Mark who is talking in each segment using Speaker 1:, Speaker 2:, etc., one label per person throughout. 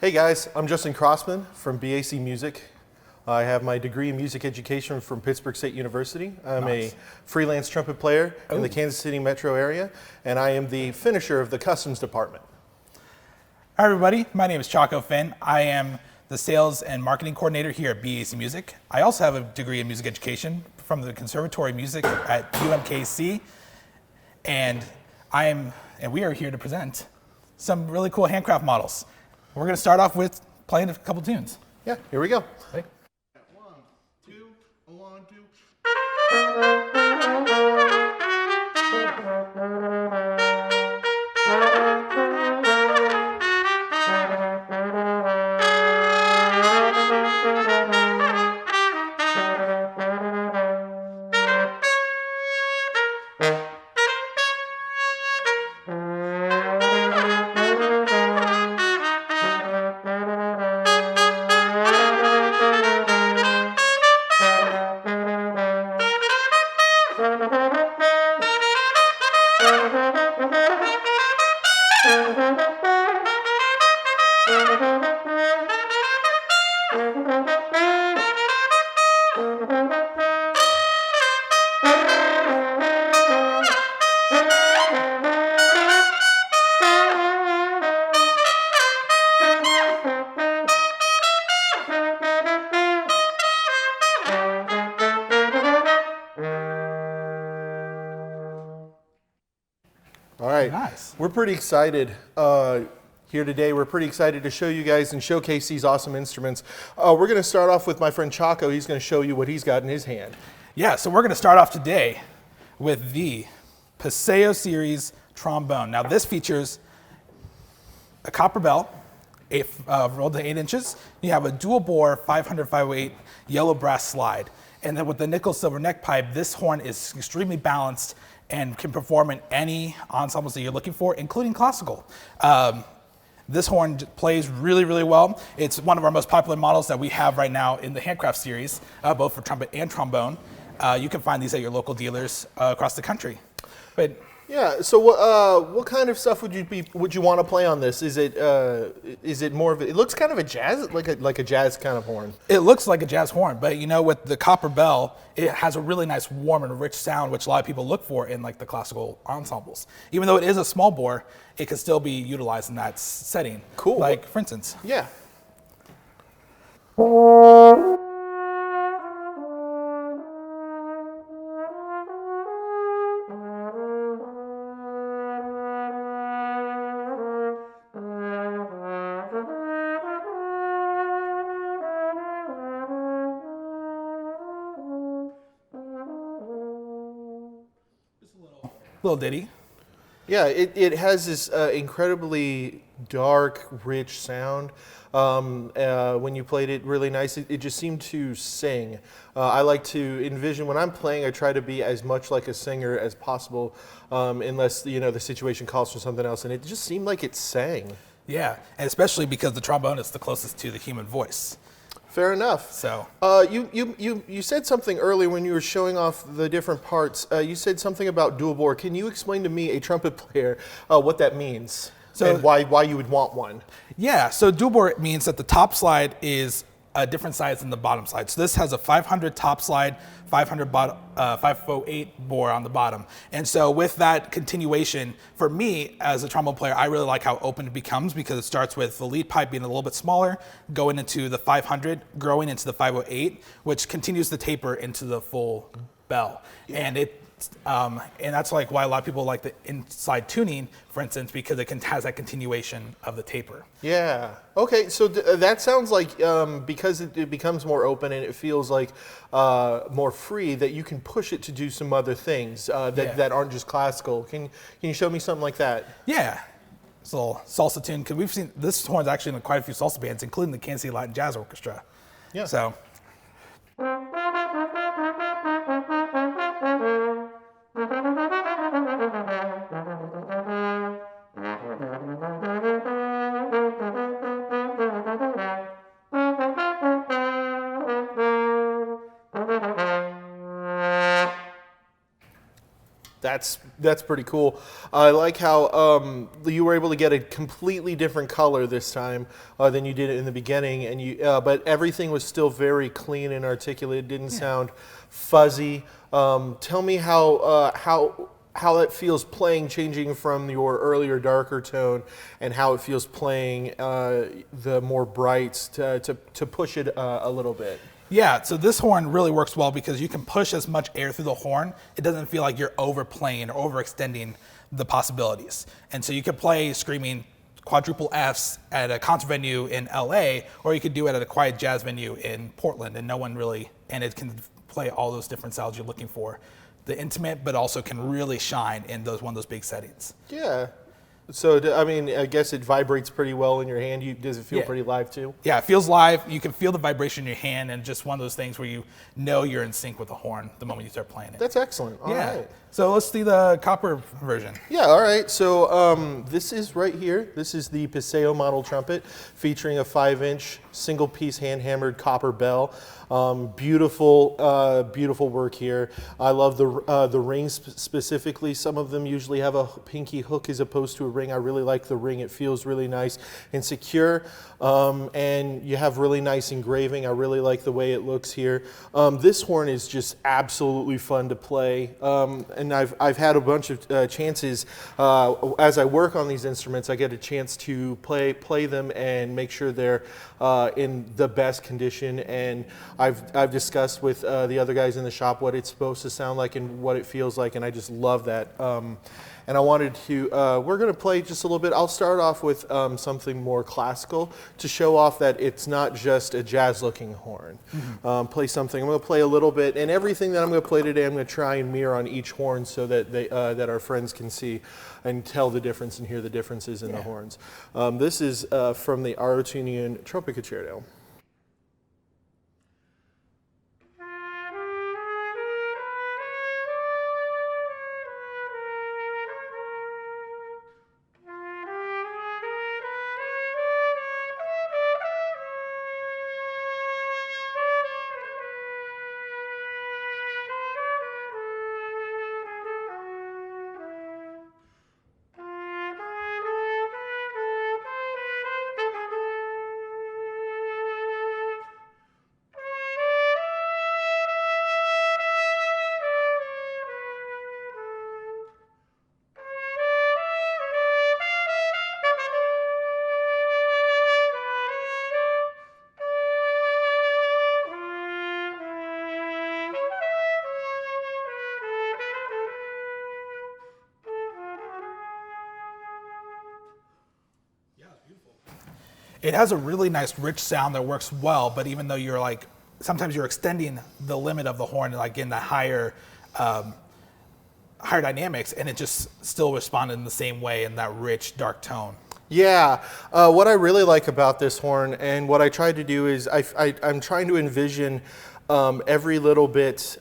Speaker 1: Hey guys, I'm Justin Crossman from B.A.C. Music. I have my degree in music education from Pittsburgh State University. I'm a freelance trumpet player in the Kansas City metro area, and I am the finisher of the customs department.
Speaker 2: Hi everybody, my name is Chaco Finn. I am the sales and marketing coordinator here at B.A.C. Music. I also have a degree in music education from the Conservatory of Music at UMKC, and we are here to present some really cool handcraft models. We're going to start off with playing a couple tunes.
Speaker 1: Yeah, here we go.
Speaker 2: Okay.
Speaker 1: 1, 2, 1, 2. All right,
Speaker 2: Nice.
Speaker 1: We're pretty excited here today. We're pretty excited to show you guys and showcase these awesome instruments. We're going to start off with my friend Chaco. He's going to show you what he's got in his hand.
Speaker 2: Yeah, so we're going to start off today with the Paseo series trombone. Now this features a copper bell, rolled to 8 inches. You have a dual bore 500/508 yellow brass slide. And then with the nickel silver neck pipe, this horn is extremely balanced and can perform in any ensembles that you're looking for, including classical. This horn plays really, really well. It's one of our most popular models that we have right now in the Handcraft series, both for trumpet and trombone. You can find these at your local dealers across the country. But
Speaker 1: yeah. So what kind of stuff would you want to play on this? Is it more of it looks kind of a jazz like a jazz kind of horn?
Speaker 2: it looks like a jazz horn, but you know, with the copper bell, it has a really nice warm and rich sound, which a lot of people look for in like the classical ensembles. Even though it is a small bore, it can still be utilized in that setting.
Speaker 1: Cool.
Speaker 2: Like for instance.
Speaker 1: Yeah.
Speaker 2: Little ditty.
Speaker 1: Yeah, it has this incredibly dark, rich sound. When you played it really nice, it just seemed to sing. I like to envision when I'm playing, I try to be as much like a singer as possible, unless the situation calls for something else. And it just seemed like it sang.
Speaker 2: Yeah, and especially because the trombone is the closest to the human voice.
Speaker 1: Fair enough.
Speaker 2: So
Speaker 1: you said something earlier when you were showing off the different parts. You said something about dual bore. Can you explain to me, a trumpet player, what that means and why you would want one?
Speaker 2: yeah, so dual bore means that the top slide is a different size than the bottom slide. So this has a 500 top slide, 508 bore on the bottom. And so with that continuation, for me as a trombone player, I really like how open it becomes because it starts with the lead pipe being a little bit smaller, going into the 500, growing into the 508, which continues the taper into the full bell. Yeah. And that's like why a lot of people like the inside tuning, for instance, because it has that continuation of the taper.
Speaker 1: Yeah. Okay. So that sounds like because it becomes more open and it feels like more free, that you can push it to do some other things that aren't just classical. Can you show me something like that?
Speaker 2: Yeah. It's a little salsa tune, because we've seen this horn's actually in quite a few salsa bands, including the Kansas City Latin Jazz Orchestra.
Speaker 1: Yeah.
Speaker 2: So.
Speaker 1: That's pretty cool. I like how you were able to get a completely different color this time than you did in the beginning, and but everything was still very clean and articulate. It didn't sound fuzzy. Tell me how it feels playing, changing from your earlier darker tone, and how it feels playing the more brights to push it a little bit.
Speaker 2: Yeah, so this horn really works well because you can push as much air through the horn. It doesn't feel like you're overplaying or overextending the possibilities. And so you could play screaming quadruple Fs at a concert venue in LA, or you could do it at a quiet jazz venue in Portland, and and it can play all those different styles you're looking for. The intimate, but also can really shine in one of those big settings.
Speaker 1: Yeah. So, I mean, I guess it vibrates pretty well in your hand. Does it feel pretty live too?
Speaker 2: Yeah, it feels live. You can feel the vibration in your hand, and just one of those things where you know you're in sync with the horn the moment you start playing it.
Speaker 1: That's excellent. All right.
Speaker 2: So let's see the copper version.
Speaker 1: Yeah, all right. So this is right here. This is the Paseo model trumpet featuring a 5-inch single-piece hand-hammered copper bell. Beautiful, beautiful work here. I love the rings specifically. Some of them usually have a pinky hook as opposed to a ring. I really like the ring. It feels really nice and secure. And you have really nice engraving. I really like the way it looks here. This horn is just absolutely fun to play. And I've had a bunch of chances as I work on these instruments. I get a chance to play them and make sure they're in the best condition. And I've discussed with the other guys in the shop what it's supposed to sound like and what it feels like, and I just love that. And I wanted to, we're going to play just a little bit. I'll start off with something more classical to show off that it's not just a jazz-looking horn. Play something. I'm going to play a little bit, and everything that I'm going to play today, I'm going to try and mirror on each horn so that that our friends can see and tell the difference and hear the differences in the horns. This is from the Artisan Trumpet Concerto.
Speaker 2: It has a really nice rich sound that works well, but even though you're like, sometimes you're extending the limit of the horn, like in the higher dynamics, and it just still responded in the same way in that rich, dark tone.
Speaker 1: Yeah, what I really like about this horn, and what I tried to do is I'm trying to envision every little bit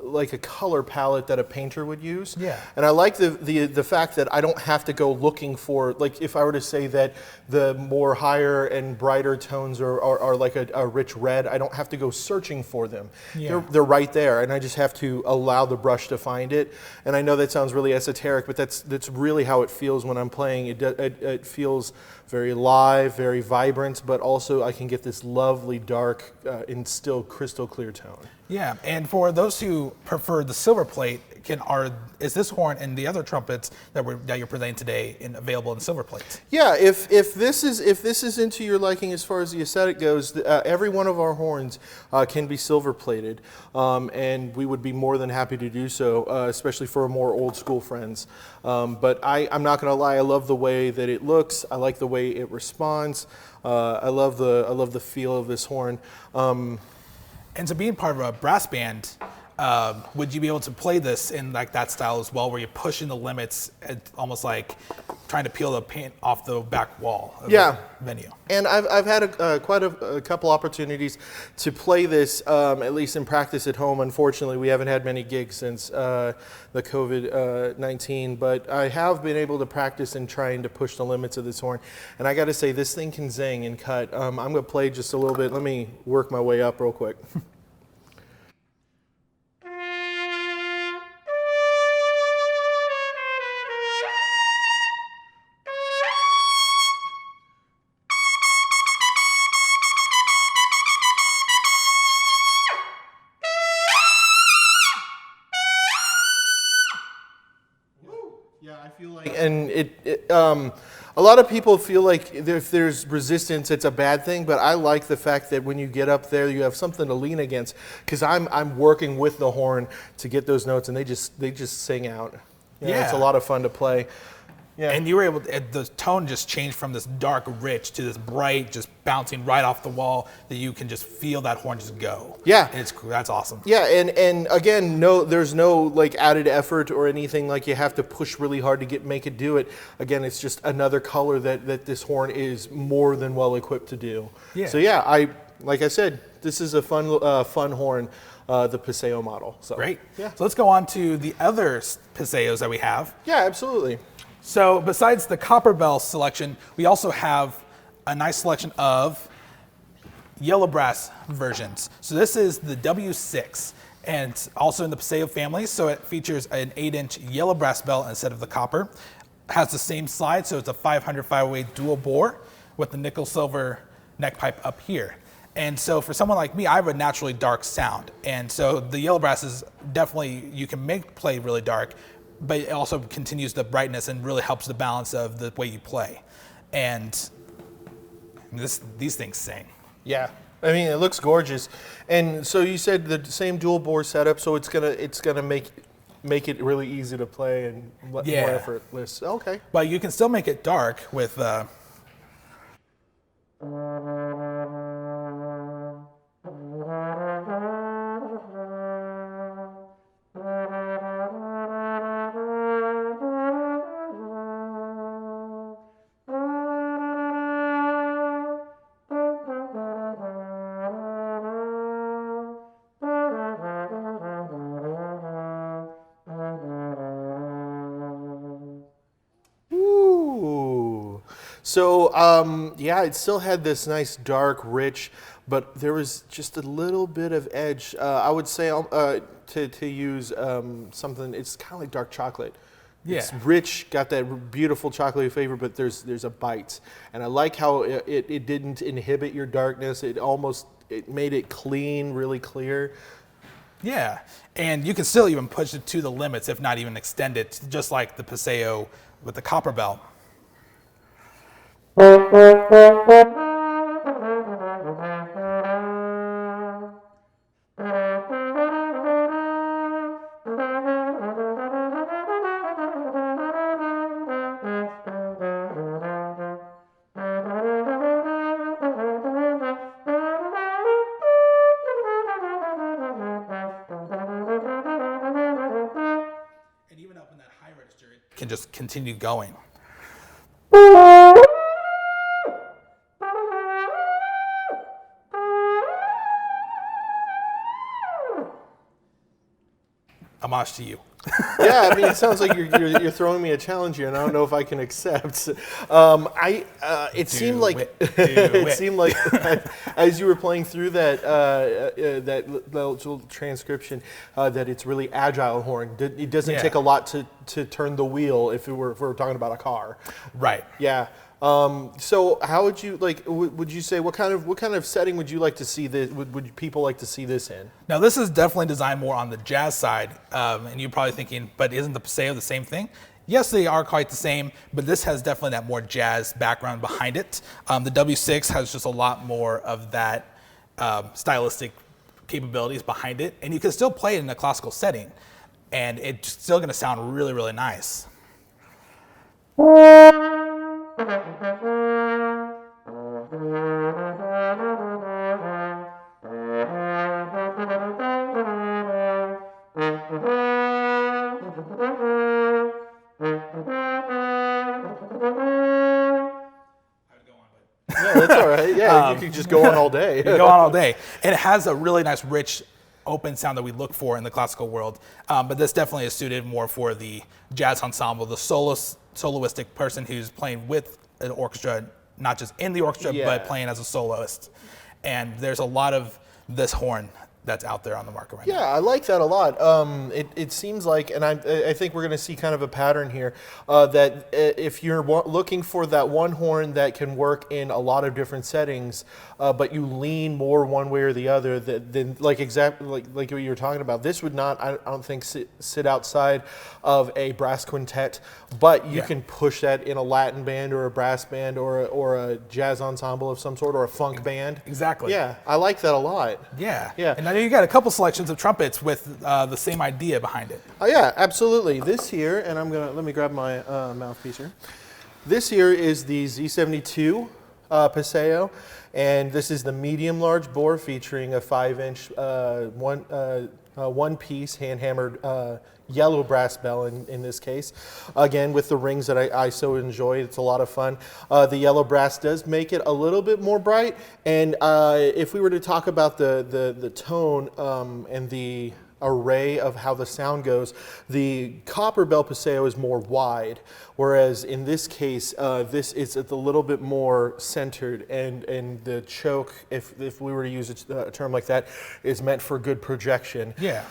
Speaker 1: like a color palette that a painter would use.
Speaker 2: Yeah.
Speaker 1: And I like the fact that I don't have to go looking for, like if I were to say that the more higher and brighter tones are like a rich red, I don't have to go searching for them.
Speaker 2: Yeah.
Speaker 1: They're right there, and I just have to allow the brush to find it. And I know that sounds really esoteric, but that's really how it feels when I'm playing. It feels very live, very vibrant, but also I can get this lovely dark and still crystal clear tone.
Speaker 2: Yeah, and for those who prefer the silver plate, is this horn and the other trumpets that you're presenting today available in silver plate?
Speaker 1: Yeah, if this is into your liking as far as the aesthetic goes, every one of our horns can be silver plated, and we would be more than happy to do so, especially for more old school friends. But I'm not going to lie, I love the way that it looks. I like the way it responds. I love the feel of this horn.
Speaker 2: And so being part of a brass band, would you be able to play this in like that style as well, where you're pushing the limits, almost like trying to peel the paint off the back wall of the venue?
Speaker 1: And I've had quite a couple opportunities to play this, at least in practice at home. Unfortunately, we haven't had many gigs since the COVID-19, but I have been able to practice in trying to push the limits of this horn. And I got to say, this thing can zing and cut. I'm going to play just a little bit. Let me work my way up real quick. Yeah, I feel like, and a lot of people feel like if there's resistance, it's a bad thing. But I like the fact that when you get up there, you have something to lean against. Because I'm working with the horn to get those notes, and they just sing out.
Speaker 2: Yeah,
Speaker 1: it's a lot of fun to play. Yeah.
Speaker 2: And you were able to, the tone just changed from this dark rich to this bright, just bouncing right off the wall that you can just feel that horn just go.
Speaker 1: Yeah.
Speaker 2: And that's awesome.
Speaker 1: Yeah, and again, there's no like added effort or anything like you have to push really hard to make it do it. Again, it's just another color that this horn is more than well equipped to do.
Speaker 2: Yeah.
Speaker 1: So yeah, like I said, this is a fun horn, the Paseo model. So
Speaker 2: Great.
Speaker 1: Yeah.
Speaker 2: So let's go on to the other Paseos that we have.
Speaker 1: Yeah, absolutely.
Speaker 2: So besides the copper bell selection, we also have a nice selection of yellow brass versions. So this is the W6, and it's also in the Paseo family. So it features an 8-inch yellow brass bell instead of the copper. It has the same slide, so it's a 500/508 dual bore with the nickel silver neck pipe up here. And so for someone like me, I have a naturally dark sound. And so the yellow brass is definitely, you can play really dark, but it also continues the brightness and really helps the balance of the way you play. And these things sing.
Speaker 1: Yeah, I mean it looks gorgeous. And so you said the same dual bore setup, so it's gonna make it really easy to play and more effortless. Okay.
Speaker 2: But you can still make it dark with.
Speaker 1: So, yeah, it still had this nice dark, rich, but there was just a little bit of edge. I would say to use something, it's kind of like dark chocolate.
Speaker 2: Yeah.
Speaker 1: It's rich, got that beautiful chocolatey flavor, but there's a bite. And I like how it didn't inhibit your darkness. It made it clean, really clear.
Speaker 2: Yeah, and you can still even push it to the limits, if not even extend it, just like the Paseo with the copper bell. And even up in that high register, it can just continue going. Homage to you.
Speaker 1: Yeah, I mean, it sounds like you're throwing me a challenge here, and I don't know if I can accept. It seemed like as you were playing through that little transcription that it's really agile horn. It doesn't take a lot to turn the wheel if we're talking about a car.
Speaker 2: Right.
Speaker 1: Yeah. So how would you would you say what kind of setting would you like to see this? Would people like to see this in?
Speaker 2: Now this is definitely designed more on the jazz side, and you're probably thinking, but isn't the Paseo the same thing? Yes, they are quite the same, but this has definitely that more jazz background behind it. The W6 has just a lot more of that stylistic capabilities behind it, and you can still play it in a classical setting, and it's still going to sound really, really nice.
Speaker 1: Yeah, that's all right. Yeah, you could just go on all day.
Speaker 2: You go on all day. And it has a really nice, rich, open sound that we look for in the classical world. But this definitely is suited more for the jazz ensemble, the soloistic person who's playing with an orchestra, not just in the orchestra, but playing as a soloist. And there's a lot of this horn that's out there on the market right
Speaker 1: Yeah,
Speaker 2: now.
Speaker 1: I like that a lot. It seems like, and I think we're going to see kind of a pattern here, that if you're looking for that one horn that can work in a lot of different settings, but you lean more one way or the other, then like exactly like what you were talking about, this would not, I don't think, sit outside of a brass quintet, but you can push that in a Latin band or a brass band or a jazz ensemble of some sort or a funk band.
Speaker 2: Exactly.
Speaker 1: Yeah, I like that a lot.
Speaker 2: Yeah.
Speaker 1: Yeah.
Speaker 2: And I know you got a couple selections of trumpets with the same idea behind it.
Speaker 1: Oh yeah, absolutely. This here, and let me grab my mouthpiece here. This here is the Z72 Paseo, and this is the medium large bore featuring a 5-inch one-piece hand-hammered yellow brass bell in this case. Again, with the rings that I so enjoy, it's a lot of fun. The yellow brass does make it a little bit more bright, and if we were to talk about the tone and the array of how the sound goes, the copper bell Paseo is more wide, whereas in this case, this is a little bit more centered, and the choke, if we were to use a term like that, is meant for good projection.
Speaker 2: Yeah.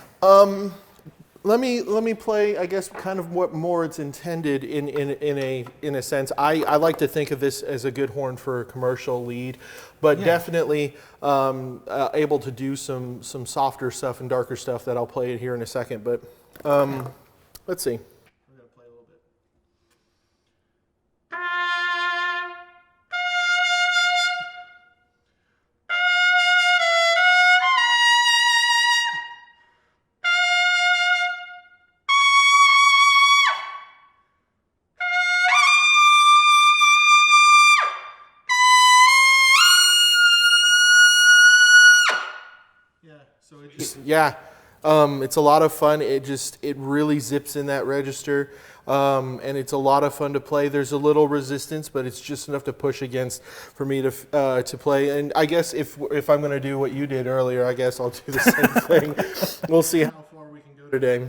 Speaker 1: Let me play, I guess, kind of what more it's intended in a sense. I like to think of this as a good horn for a commercial lead, but definitely able to do some softer stuff and darker stuff that I'll play here in a second. But let's see. I'm gonna play a little bit. It's a lot of fun. It really zips in that register, and it's a lot of fun to play. There's a little resistance, but it's just enough to push against for me to play. And I guess if I'm going to do what you did earlier, I guess I'll do the same thing. We'll see how far we can go today.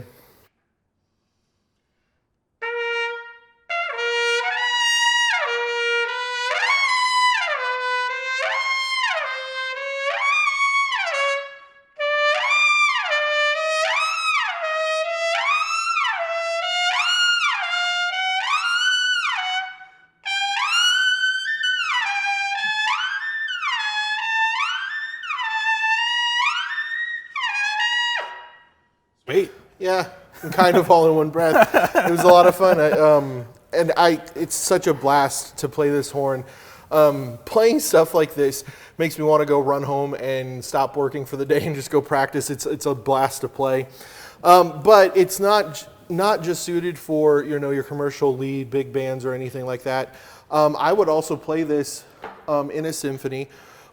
Speaker 2: Sweet.
Speaker 1: Yeah, kind of all in one breath. It was a lot of fun. It's such a blast to play this horn. Playing stuff like this makes me want to go run home and stop working for the day and just go practice. It's a blast to play. But it's not just suited for your commercial lead, big bands or anything like that. I would also play this in a symphony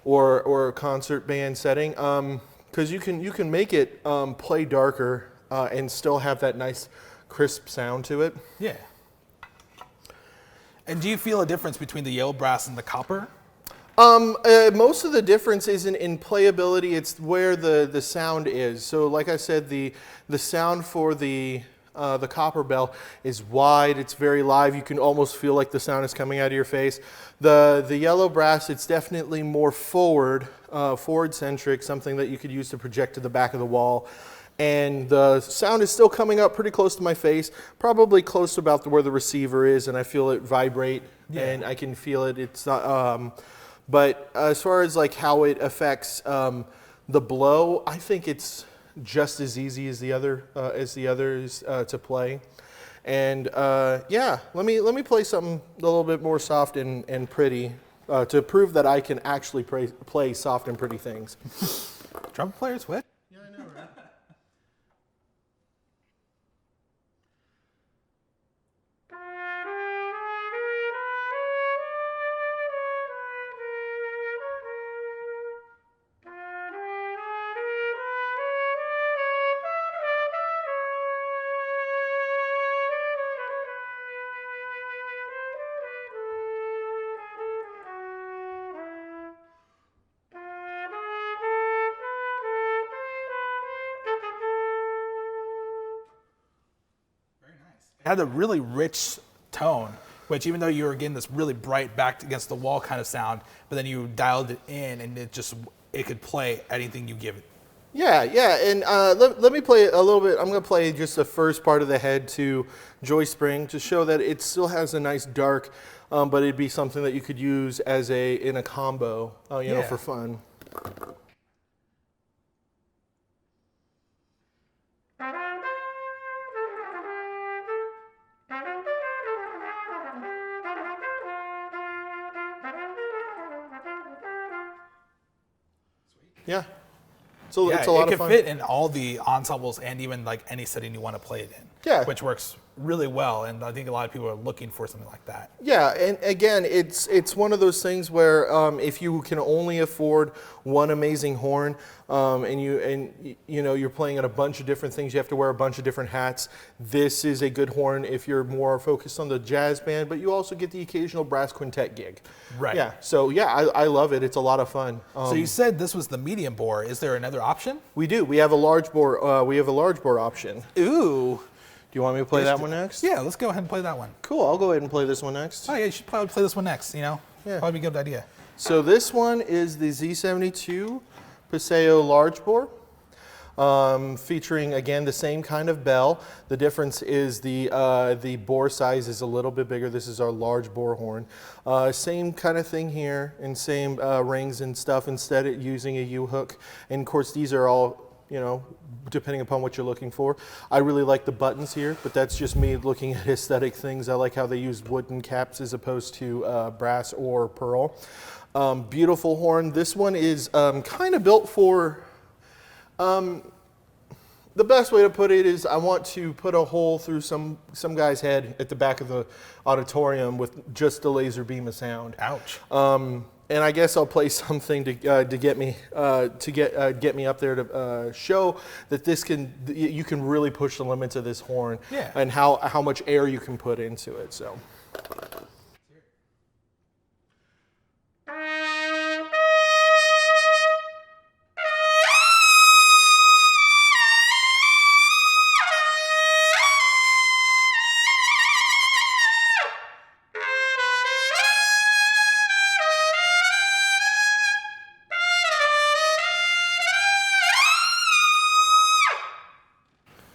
Speaker 1: or a concert band setting. Because you can make it play darker and still have that nice crisp sound to it.
Speaker 2: Yeah. And do you feel a difference between the yellow brass and the copper?
Speaker 1: Most of the difference isn't in playability, it's where the sound is. So like I said, the sound for the copper bell is wide, it's very live, you can almost feel like the sound is coming out of your face. The yellow brass, it's definitely more forward-centric, something that you could use to project to the back of the wall. And the sound is still coming up pretty close to my face, probably close to about where the receiver is, and I feel it vibrate, and I can feel it. It's not, but as far as like how it affects the blow, I think it's just as easy as the others to play. And yeah, let me play something a little bit more soft and pretty to prove that I can actually play soft and pretty things.
Speaker 2: Trumpet players, what?
Speaker 1: Yeah, I know, right?
Speaker 2: It had a really rich tone, which even though you were getting this really bright back against the wall kind of sound, but then you dialed it in and it could play anything you give it.
Speaker 1: Yeah, yeah, and let me play a little bit. I'm going to play just the first part of the head to Joy Spring to show that it still has a nice dark, but it'd be something that you could use as in a combo, you know, for fun. Yeah. So
Speaker 2: Yeah,
Speaker 1: it's a lot
Speaker 2: it
Speaker 1: of
Speaker 2: can
Speaker 1: fun.
Speaker 2: fit in all the ensembles and even like any setting you want to play it in.
Speaker 1: Yeah.
Speaker 2: Which works really well, and I think a lot of people are looking for something like that.
Speaker 1: Yeah, and again, it's one of those things where if you can only afford one amazing horn, and you know you're playing at a bunch of different things, you have to wear a bunch of different hats. This is a good horn if you're more focused on the jazz band, but you also get the occasional brass quintet gig.
Speaker 2: Right.
Speaker 1: Yeah. So yeah, I love it. It's a lot of fun.
Speaker 2: So you said this was the medium bore. Is there another option?
Speaker 1: We do. We have a large bore. We have a large bore option.
Speaker 2: Ooh.
Speaker 1: Do you want me to play that one next?
Speaker 2: Yeah, let's go ahead and play that one.
Speaker 1: Cool. I'll go ahead and play this one next.
Speaker 2: Oh yeah, you should probably play this one next. You know, probably be a good idea.
Speaker 1: So this one is the Z72 Paseo large bore, featuring again the same kind of bell. The difference is the bore size is a little bit bigger. This is our large bore horn. Same kind of thing here, and same rings and stuff. Instead, of using a U-hook, and of course these are all, you know, depending upon what you're looking for. I really like the buttons here, but that's just me looking at aesthetic things. I like how they use wooden caps as opposed to brass or pearl. Beautiful horn. This one is kind of built for, the best way to put it is I want to put a hole through some guy's head at the back of the auditorium with just a laser beam of sound.
Speaker 2: Ouch.
Speaker 1: And I guess I'll play something to get me up there to show that you can really push the limits of this horn, and how much air you can put into it. So.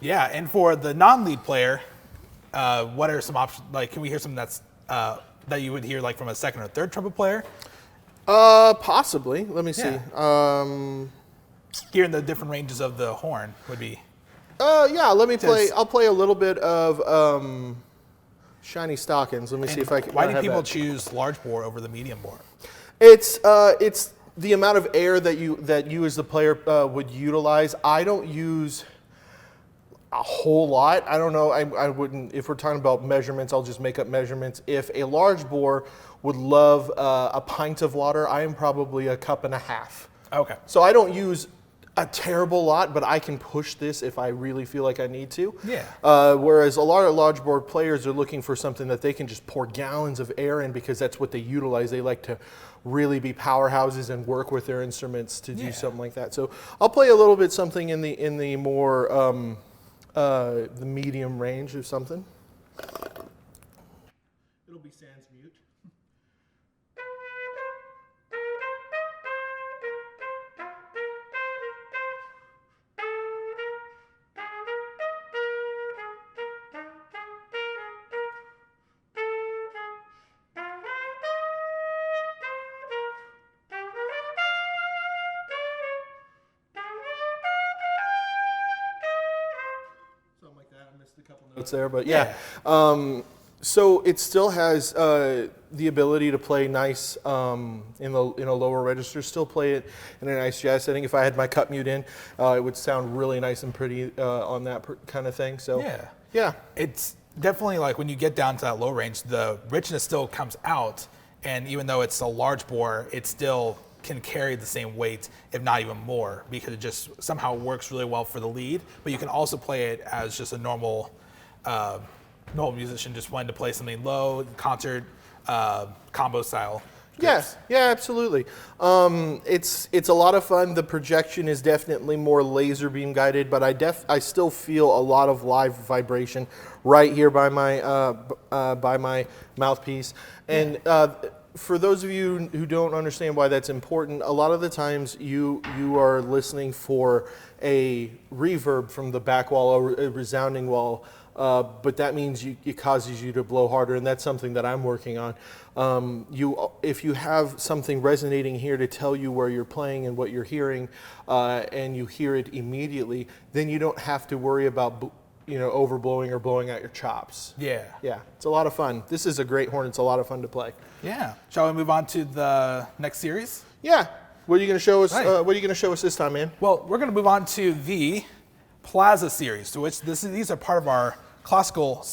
Speaker 2: Yeah, and for the non-lead player, what are some options? Like, can we hear something that's that you would hear like from a second or third trumpet player?
Speaker 1: Possibly. Let me see.
Speaker 2: Hearing the different ranges of the horn would be.
Speaker 1: Yeah. Let me play. I'll play a little bit of Shiny Stockings. Let me see if I can.
Speaker 2: Why do people choose large bore over the medium bore?
Speaker 1: It's the amount of air that you as the player would utilize. I don't use a whole lot. I don't know. I wouldn't. If we're talking about measurements, I'll just make up measurements. If a large bore would love a pint of water, I am probably a cup and a half.
Speaker 2: Okay.
Speaker 1: So I don't use a terrible lot, but I can push this if I really feel like I need to.
Speaker 2: Yeah.
Speaker 1: Whereas a lot of large bore players are looking for something that they can just pour gallons of air in because that's what they utilize. They like to really be powerhouses and work with their instruments to do something like that. So I'll play a little bit something in the more the medium range or something. It'll be sans mute. A couple notes there, but yeah. So it still has the ability to play nice in a lower register. Still play it in a nice jazz setting. If I had my cut mute in, it would sound really nice and pretty on that kind of thing. So yeah,
Speaker 2: it's definitely like when you get down to that low range, the richness still comes out, and even though it's a large bore, it still can carry the same weight, if not even more, because it just somehow works really well for the lead. But you can also play it as just a normal musician just wanting to play something low, concert, combo style.
Speaker 1: Yes, yeah, absolutely. It's a lot of fun. The projection is definitely more laser beam guided, but I still feel a lot of live vibration right here by my mouthpiece. And for those of you who don't understand why that's important, a lot of the times you are listening for a reverb from the back wall or a resounding wall, but that means it causes you to blow harder, and that's something that I'm working on. If you have something resonating here to tell you where you're playing and what you're hearing, and you hear it immediately, then you don't have to worry about overblowing or blowing out your chops.
Speaker 2: Yeah.
Speaker 1: Yeah, it's a lot of fun. This is a great horn. It's a lot of fun to play.
Speaker 2: Yeah. Shall we move on to the next series?
Speaker 1: Yeah. What are you going to show us?
Speaker 2: Right.
Speaker 1: What are you going to show us this time, man?
Speaker 2: Well, we're going to move on to the Plaza series, to which these are part of our classical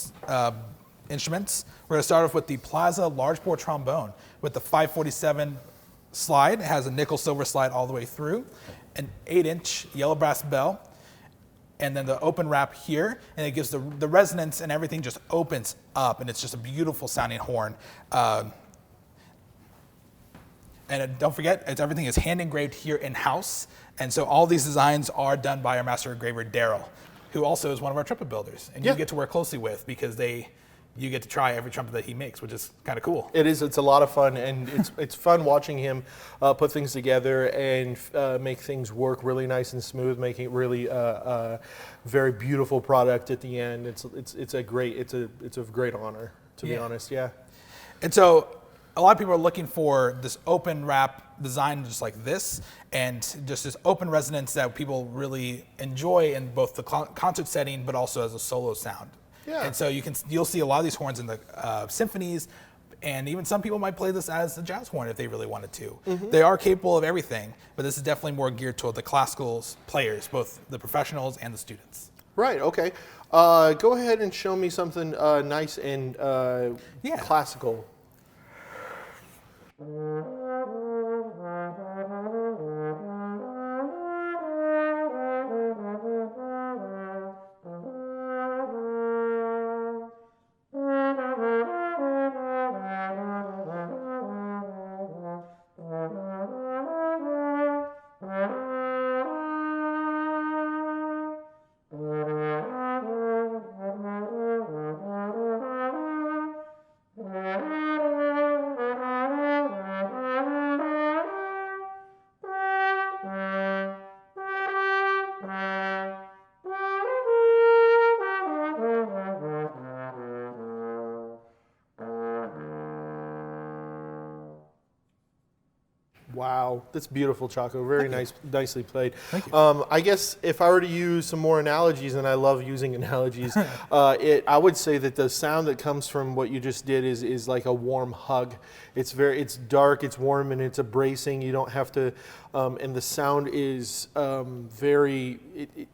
Speaker 2: instruments. We're going to start off with the Plaza large bore trombone with the 547 slide. It has a nickel silver slide all the way through, an 8-inch yellow brass bell, and then the open wrap here, and it gives the resonance, and everything just opens up, and it's just a beautiful sounding horn. And don't forget, everything is hand engraved here in-house, and so all these designs are done by our master engraver, Daryl, who also is one of our trumpet builders, and you get to work closely with because you get to try every trumpet that he makes, which is kind of cool.
Speaker 1: It is. It's a lot of fun, and it's fun watching him put things together and make things work really nice and smooth, making it really very beautiful product at the end. It's a great honor, to be honest. Yeah.
Speaker 2: And so a lot of people are looking for this open wrap design just like this, and just this open resonance that people really enjoy in both the concert setting, but also as a solo sound.
Speaker 1: Yeah.
Speaker 2: And so you'll see a lot of these horns in the symphonies, and even some people might play this as a jazz horn if they really wanted to. Mm-hmm. They are capable of everything, but this is definitely more geared toward the classical players, both the professionals and the students.
Speaker 1: Right. Okay. Go ahead and show me something nice and classical. Wow, that's beautiful, Chaco. Very nicely played.
Speaker 2: Thank you.
Speaker 1: I guess if I were to use some more analogies, and I love using analogies, I would say that the sound that comes from what you just did is like a warm hug. It's dark, it's warm, and it's embracing. You don't have to, and the sound is very.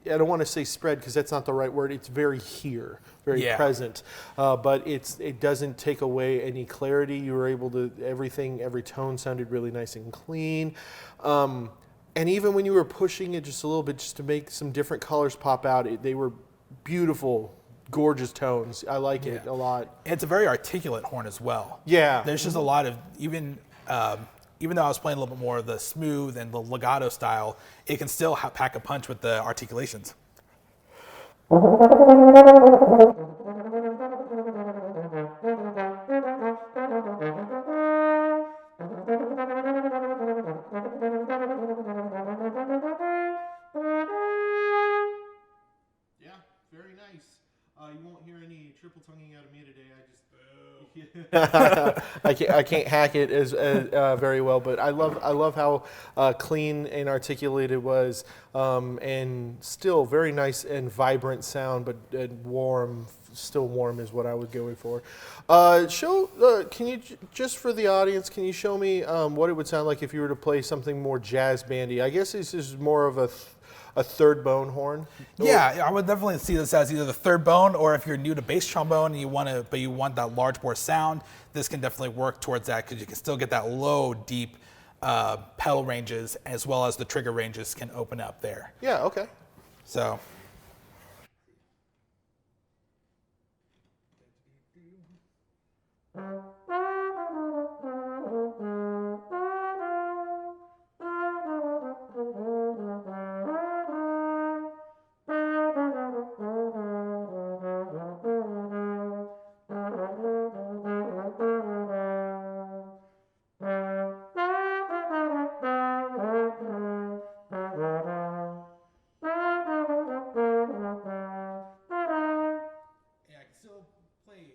Speaker 1: I don't want to say spread because that's not the right word. It's very here, very present, but it doesn't take away any clarity. You were able to every tone sounded really nice and clean. And even when you were pushing it just a little bit, just to make some different colors pop out, they were beautiful, gorgeous tones. I like it a lot.
Speaker 2: It's a very articulate horn as well.
Speaker 1: Yeah.
Speaker 2: There's just a lot of, even though I was playing a little bit more of the smooth and the legato style, it can still pack a punch with the articulations.
Speaker 1: Yeah, very nice. You won't hear any triple tonguing out of me today. I can't hack it as very well, but I love how clean and articulate it was, and still very nice and vibrant sound, but warm. Still warm is what I was going for. Can you just for the audience? Can you show me what it would sound like if you were to play something more jazz bandy? I guess this is more of a third bone horn.
Speaker 2: Yeah, I would definitely see this as either the third bone, or if you're new to bass trombone and you want that large bore sound, this can definitely work towards that because you can still get that low, deep pedal ranges as well as the trigger ranges can open up there.
Speaker 1: Yeah. Okay.
Speaker 2: So.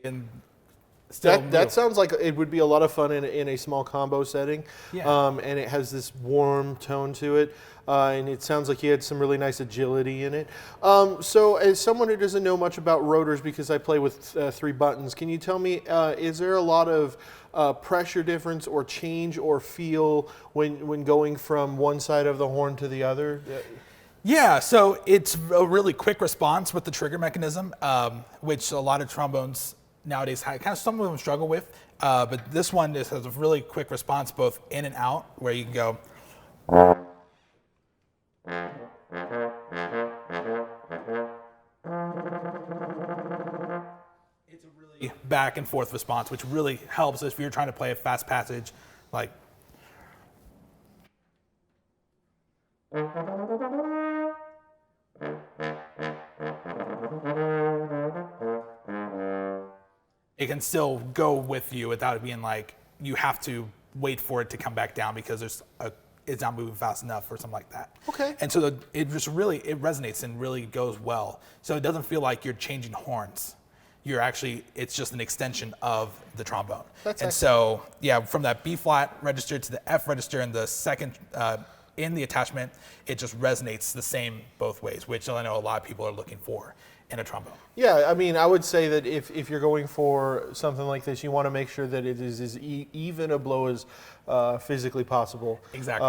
Speaker 2: and still
Speaker 1: That sounds like it would be a lot of fun in a small combo setting.
Speaker 2: Yeah.
Speaker 1: And it has this warm tone to it. And it sounds like you had some really nice agility in it. So as someone who doesn't know much about rotors, because I play with 3 buttons, can you tell me, is there a lot of pressure difference or change or feel when going from one side of the horn to the other?
Speaker 2: Yeah, so it's a really quick response with the trigger mechanism, which a lot of trombones nowadays kind of some of them struggle with. But this one just has a really quick response both in and out, where you can go. It's a really back and forth response, which really helps if you're trying to play a fast passage, like. It can still go with you without it being like you have to wait for it to come back down because it's not moving fast enough or something like that.
Speaker 1: Okay.
Speaker 2: And so it resonates and really goes well. So it doesn't feel like you're changing horns. It's just an extension of the trombone.
Speaker 1: That's
Speaker 2: and so, yeah, from that B flat register to the F register and the second in the attachment, it just resonates the same both ways, which I know a lot of people are looking for in a trombone.
Speaker 1: Yeah, I mean, I would say that if you're going for something like this, you want to make sure that it is as even a blow as physically possible.
Speaker 2: Exactly.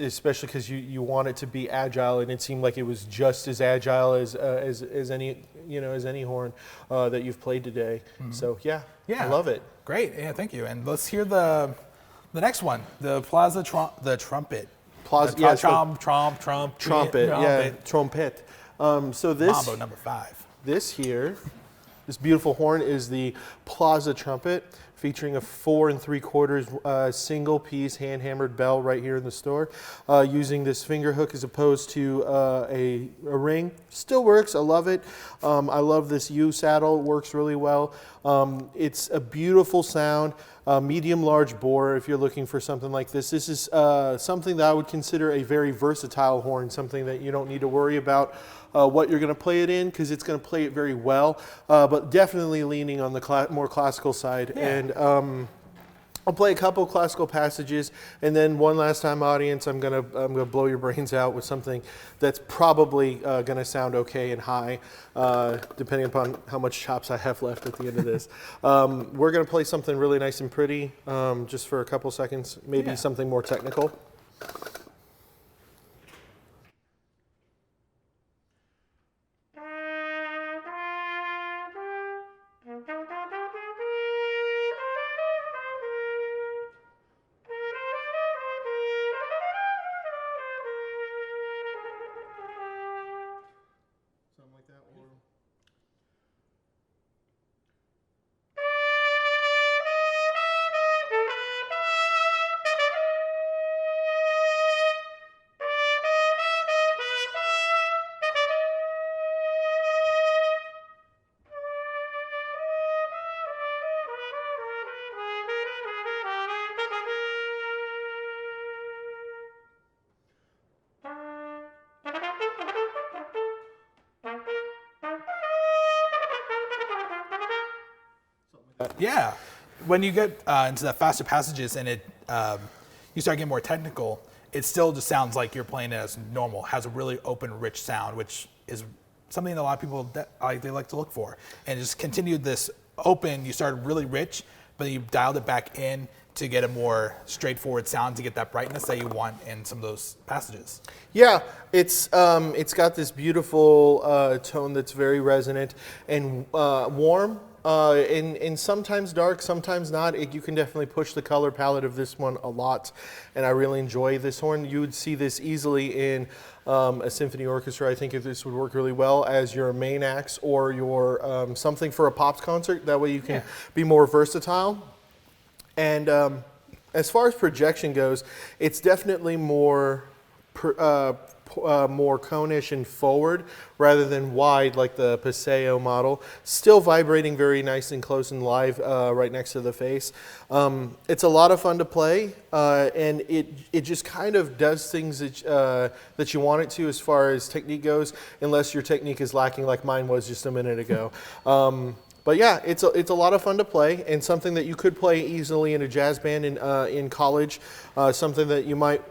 Speaker 1: Especially because you want it to be agile, and it seemed like it was just as agile as any horn that you've played today. Mm-hmm. So yeah, I love it.
Speaker 2: Great, yeah, thank you. And let's hear the next one, the Plaza the trumpet.
Speaker 1: Plaza, trumpet. Yeah, trumpet. So this
Speaker 2: Mambo number 5.
Speaker 1: This beautiful horn is the Plaza trumpet, featuring a 4 3/4 single piece hand hammered bell right here in the store, using this finger hook as opposed to a ring. Still works. I love it. I love this U saddle. It works really well. It's a beautiful sound. Medium large bore if you're looking for something like this. This is something that I would consider a very versatile horn, something that you don't need to worry about what you're going to play it in, because it's going to play it very well, but definitely leaning on the more classical side. Yeah. And I'll play a couple classical passages, and then one last time, audience, I'm gonna blow your brains out with something that's probably gonna sound okay and high, depending upon how much chops I have left at the end of this. We're gonna play something really nice and pretty, just for a couple seconds, maybe something more technical.
Speaker 2: Yeah, when you get into the faster passages and you start getting more technical, it still just sounds like you're playing it as normal. Has a really open, rich sound, which is something that a lot of people they like to look for. And just continued this open. You started really rich, but you dialed it back in to get a more straightforward sound, to get that brightness that you want in some of those passages. Yeah,
Speaker 1: it's got this beautiful tone that's very resonant and warm. And sometimes dark, sometimes not. You can definitely push the color palette of this one a lot, and I really enjoy this horn. You would see this easily in a symphony orchestra. I think this would work really well as your main acts or your something for a pops concert. That way you can be more versatile. And as far as projection goes, it's definitely more conish and forward rather than wide like the Paseo model. Still vibrating very nice and close and live right next to the face. It's a lot of fun to play, and it just kind of does things that you want it to as far as technique goes, unless your technique is lacking like mine was just a minute ago. But yeah, it's a lot of fun to play, and something that you could play easily in a jazz band in college. Something that you might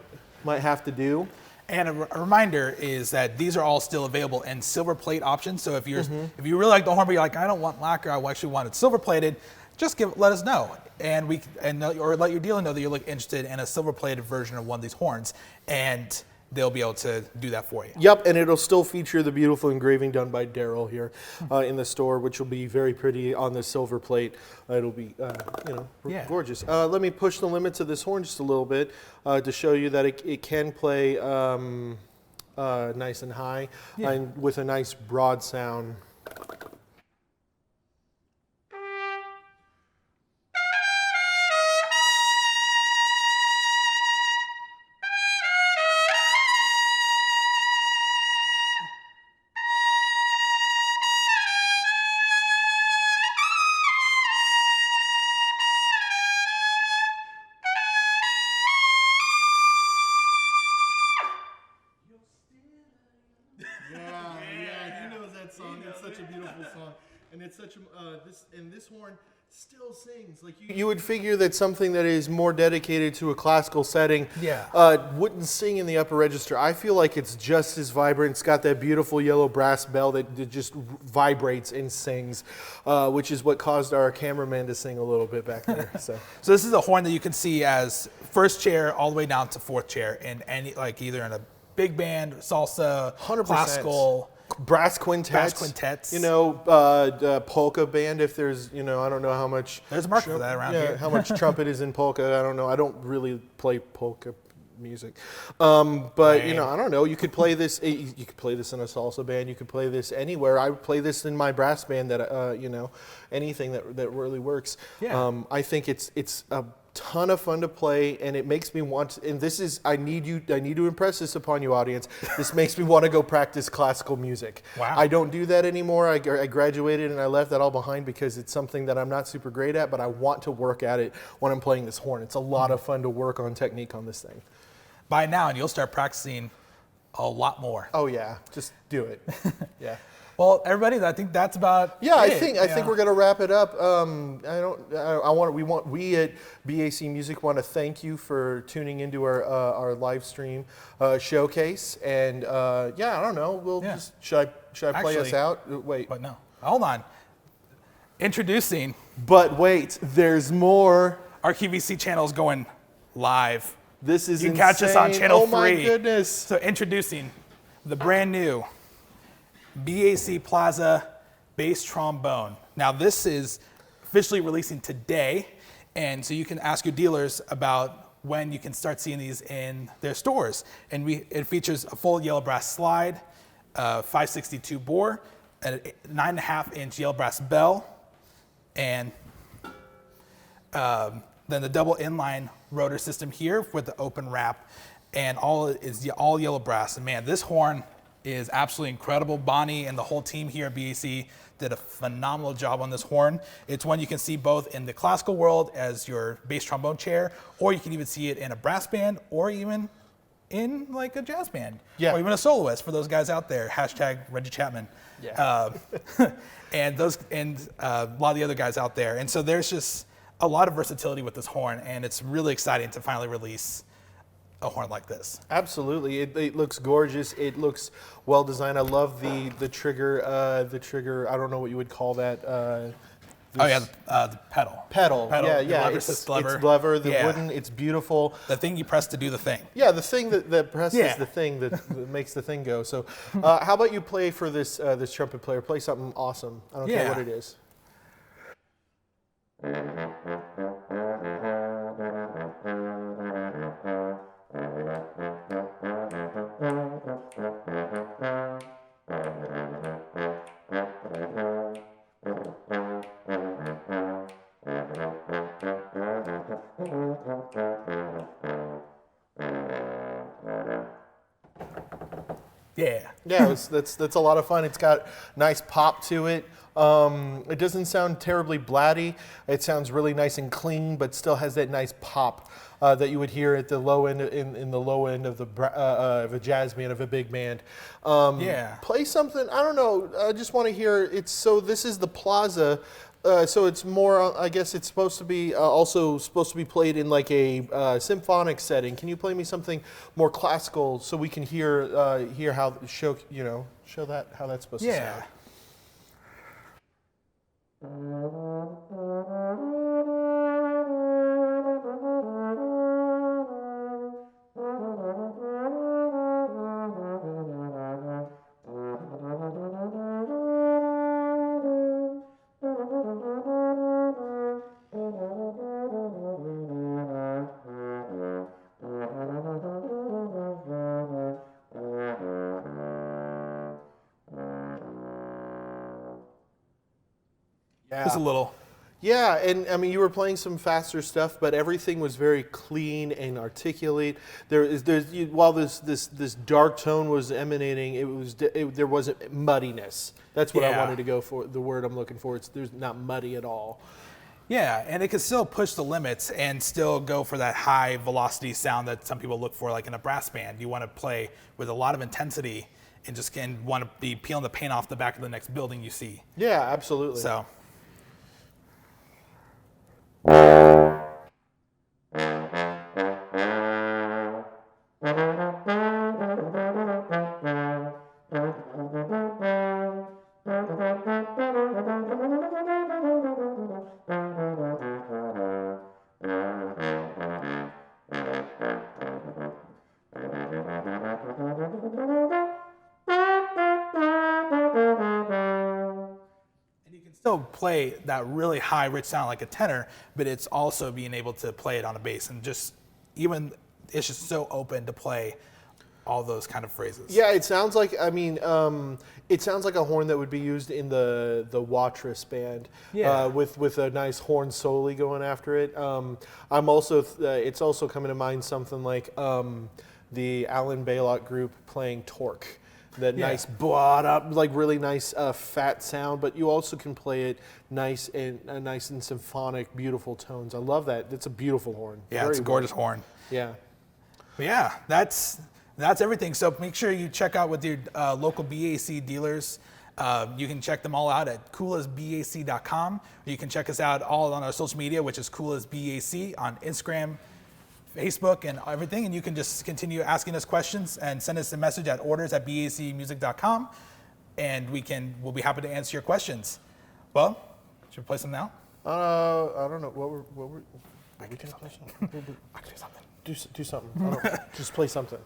Speaker 1: have to do.
Speaker 2: And a reminder is that these are all still available in silver plate options. So if you really like the horn, but you're like, I don't want lacquer, I actually want it silver plated, just let us know, or let your dealer know that you're interested in a silver plated version of one of these horns, and they'll be able to do that for you.
Speaker 1: Yep, and it'll still feature the beautiful engraving done by Daryl here in the store, which will be very pretty on the silver plate. It'll be, gorgeous. Let me push the limits of this horn just a little bit to show you that it can play nice and high and with a nice broad sound. Yeah, he knows that song. It's such a beautiful song, and it's such a this horn still sings. Like you would figure that something that is more dedicated to a classical setting, wouldn't sing in the upper register. I feel like it's just as vibrant. It's got that beautiful yellow brass bell that just vibrates and sings, which is what caused our cameraman to sing a little bit back there. So
Speaker 2: this is a horn that you can see as first chair all the way down to fourth chair in any, either in a big band, salsa,
Speaker 1: 100%.
Speaker 2: Classical,
Speaker 1: brass quintets. Polka band. If there's, I don't know how much.
Speaker 2: There's a market for that around here.
Speaker 1: How much trumpet is in polka? I don't know. I don't really play polka music, but I don't know. You could play this. You could play this in a salsa band. You could play this anywhere. I would play this in my brass band. That anything that really works.
Speaker 2: Yeah.
Speaker 1: I think it's a ton of fun to play, and it makes me want to, and this is, I need to impress this upon you, audience. This makes me want to go practice classical music.
Speaker 2: Wow.
Speaker 1: I don't do that anymore. I graduated and I left that all behind because it's something that I'm not super great at, but I want to work at it when I'm playing this horn. It's a lot of fun to work on technique on this thing.
Speaker 2: By now, and you'll start practicing a lot more.
Speaker 1: Oh yeah, just do it. Yeah.
Speaker 2: Well, everybody, I think that's about
Speaker 1: it. I think we're gonna wrap it up. We at BAC Music want to thank you for tuning into our live stream showcase, and I don't know. Should I play us out? Wait.
Speaker 2: But no, hold on. Introducing.
Speaker 1: But wait, there's more.
Speaker 2: Our QVC channel is going live.
Speaker 1: This is
Speaker 2: you can
Speaker 1: insane.
Speaker 2: catch us on channel 3.
Speaker 1: Oh my goodness!
Speaker 2: So introducing the brand new B.A.C. Plaza bass trombone. Now this is officially releasing today, and so you can ask your dealers about when you can start seeing these in their stores. And it features a full yellow brass slide, 562 bore, a 9.5-inch yellow brass bell, and then the double inline rotor system here with the open wrap, and all yellow brass. And man, this horn is absolutely incredible. Bonnie and the whole team here at B.A.C. did a phenomenal job on this horn. It's one you can see both in the classical world as your bass trombone chair, or you can even see it in a brass band, or even in like a jazz band, or even a soloist for those guys out there. Hashtag Reggie Chapman. Yeah. And a lot of the other guys out there. And so there's just a lot of versatility with this horn, and it's really exciting to finally release a horn like this.
Speaker 1: Absolutely, it looks gorgeous. It looks well designed. I love the trigger. The trigger. I don't know what you would call that.
Speaker 2: The pedal.
Speaker 1: Pedal. Yeah. It's lever. The wooden. It's beautiful.
Speaker 2: The thing you press to do the thing.
Speaker 1: Yeah, the thing that presses the thing that makes the thing go. So, how about you play for this trumpet player? Play something awesome. I don't care what it is.
Speaker 2: Yeah.
Speaker 1: Yeah, that's a lot of fun. It's got nice pop to it. It doesn't sound terribly blatty. It sounds really nice and clean, but still has that nice pop that you would hear at the low end in the low end of of a jazz band, of a big band.
Speaker 2: Yeah.
Speaker 1: Play something. I don't know. I just want to hear. This is the Plaza. So it's more. I guess it's supposed to be also supposed to be played in like a symphonic setting. Can you play me something more classical so we can hear how show that how that's supposed to
Speaker 2: Yeah.
Speaker 1: sound?
Speaker 2: Just a
Speaker 1: Yeah.
Speaker 2: little.
Speaker 1: Yeah, and I mean, you were playing some faster stuff, but everything was very clean and articulate. While this dark tone was emanating, there wasn't muddiness. That's what I
Speaker 2: Yeah.
Speaker 1: wanted to go for. The word I'm looking for. There's not muddy at all.
Speaker 2: Yeah, and it can still push the limits and still go for that high velocity sound that some people look for, like in a brass band. You want to play with a lot of intensity and just want to be peeling the paint off the back of the next building you see.
Speaker 1: Yeah, absolutely.
Speaker 2: So. Still play that really high, rich sound like a tenor, but it's also being able to play it on a bass and it's just so open to play all those kind of phrases.
Speaker 1: Yeah, it sounds like it sounds like a horn that would be used in the Watrous band.
Speaker 2: Yeah.
Speaker 1: With a nice horn solo going after it. I'm also it's also coming to mind something like the Alan Baylock group playing Torque. That
Speaker 2: Yeah.
Speaker 1: nice bought up, like really nice fat sound, but you also can play it nice and symphonic, beautiful tones. I love that. It's a beautiful horn.
Speaker 2: Yeah,
Speaker 1: Very
Speaker 2: it's a gorgeous horn.
Speaker 1: Yeah.
Speaker 2: But yeah, that's everything. So make sure you check out with your local BAC dealers. You can check them all out at coolasbac.com. You can check us out all on our social media, which is coolasbac on Instagram, Facebook, and everything. And you can just continue asking us questions and send us a message at orders@bacmusic.com, and we'll be happy to answer your questions. Well, should we play some now?
Speaker 1: I don't know what we're.
Speaker 2: I can do something. I can do something.
Speaker 1: Do something. I don't, just play something.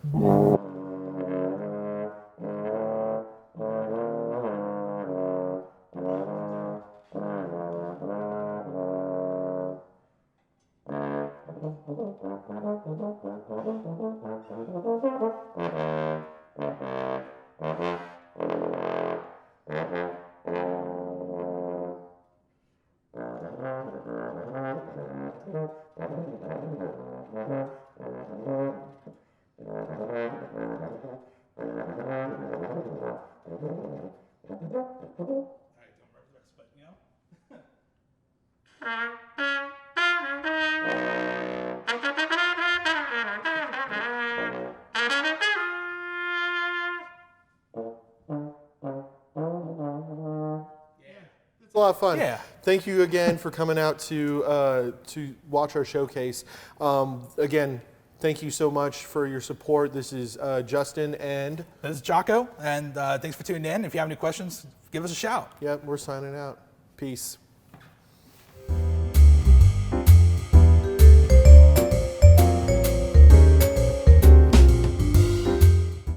Speaker 1: It's a lot of fun.
Speaker 2: Yeah.
Speaker 1: Thank you again for coming out to watch our showcase. Again, thank you so much for your support. This is Justin and
Speaker 2: This is Jocko, and thanks for tuning in. If you have any questions, give us a shout.
Speaker 1: yep, we're signing out. Peace.